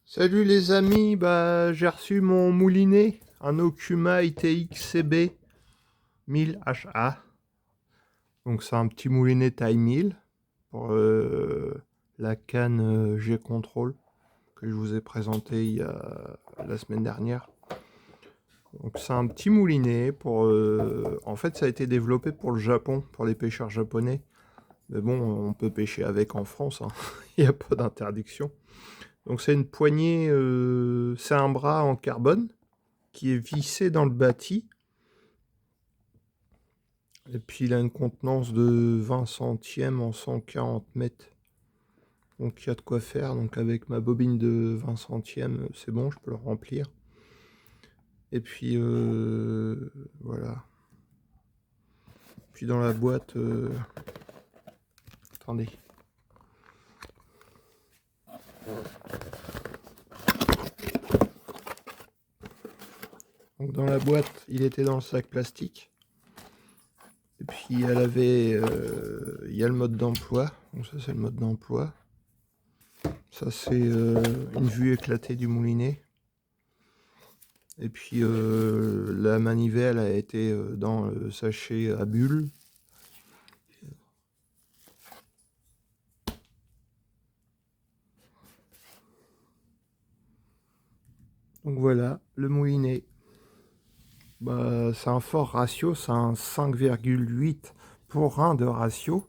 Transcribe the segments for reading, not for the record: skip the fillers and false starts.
Salut les amis, j'ai reçu mon moulinet, un Okuma ITX CB 1000HA. Donc c'est un petit moulinet taille 1000 pour la canne G-Control que je vous ai présenté la semaine dernière. Donc c'est un petit moulinet pour... en fait ça a été développé pour le Japon, pour les pêcheurs japonais. Mais bon, on peut pêcher avec en France, hein. Il n'y a pas d'interdiction. Donc c'est une poignée, c'est un bras en carbone qui est vissé dans le bâti. Et puis il a une contenance de 20 centièmes en 140 mètres. Donc il y a de quoi faire. Donc avec ma bobine de 20 centièmes, c'est bon, je peux le remplir. Et puis voilà. Puis dans la boîte, attendez. Donc dans la boîte, il était dans le sac plastique. Et puis elle avait, il y a le mode d'emploi. Donc ça c'est le mode d'emploi. Ça c'est une vue éclatée du moulinet. Et puis la manivelle a été dans le sachet à bulles. Donc voilà, le moulinet. C'est un fort ratio, c'est un 5,8 pour 1 de ratio.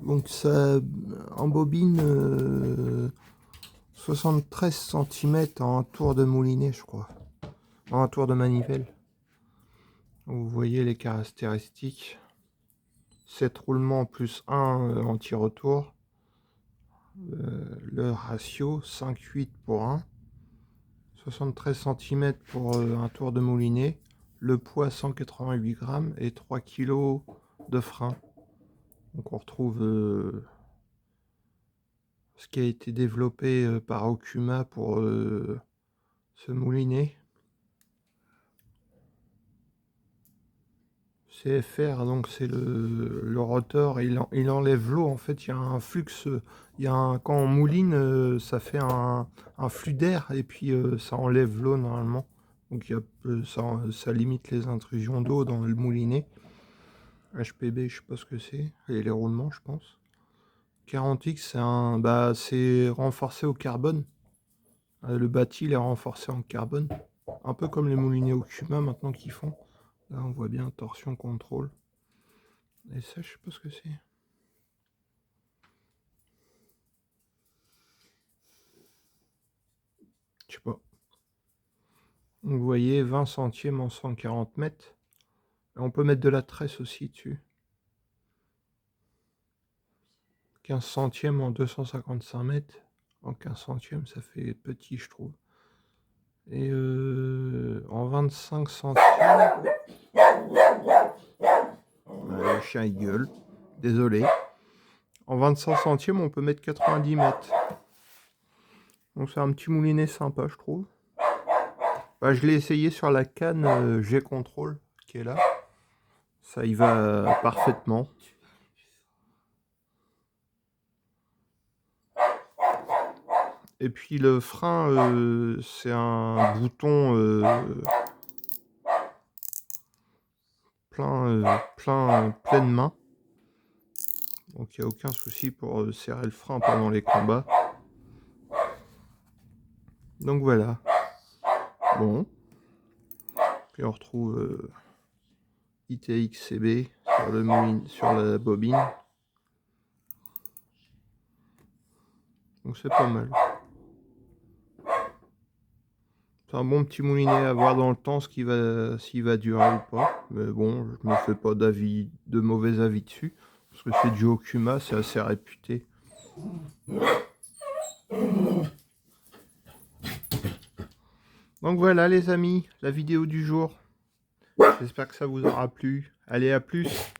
Donc ça embobine 73 cm en un tour de moulinet, je crois. En un tour de manivelle. Vous voyez les caractéristiques. 7 roulements plus 1 anti-retour. Le ratio 5,8 pour 1. 73 cm pour un tour de moulinet. Le poids 188 grammes et 3 kg de frein. Donc on retrouve ce qui a été développé par Okuma pour ce moulinet. CFR, donc c'est le rotor, il enlève l'eau. En fait, il y a un flux, quand on mouline, ça fait un flux d'air et puis ça enlève l'eau normalement. Donc ça limite les intrusions d'eau dans le moulinet. HPB, je sais pas ce que c'est, et les roulements, je pense. 40X, c'est renforcé au carbone. Le bâti, il est renforcé en carbone. Un peu comme les moulinets Okuma maintenant qu'ils font. Là, on voit bien torsion contrôle. Et ça, je sais pas ce que c'est. Je sais pas. Vous voyez, 20 centièmes en 140 mètres. Et on peut mettre de la tresse aussi dessus. 15 centièmes en 255 mètres. En 15 centièmes, ça fait petit, je trouve. Et en 25 centièmes... Le chien, il gueule. Désolé. En 25 centièmes, on peut mettre 90 mètres. Donc c'est un petit moulinet sympa, je trouve. Je l'ai essayé sur la canne G-Control qui est là. Ça y va parfaitement. Et puis le frein, c'est un bouton pleine main. Donc il n'y a aucun souci pour serrer le frein pendant les combats. Donc voilà. Bon. Puis on retrouve ITX-CB sur la bobine. Donc c'est pas mal. C'est un bon petit moulinet à voir dans le temps s'il va durer ou pas. Mais bon, je me fais pas de mauvais avis dessus. Parce que c'est du Okuma, c'est assez réputé. Donc voilà les amis, la vidéo du jour. J'espère que ça vous aura plu. Allez, à plus!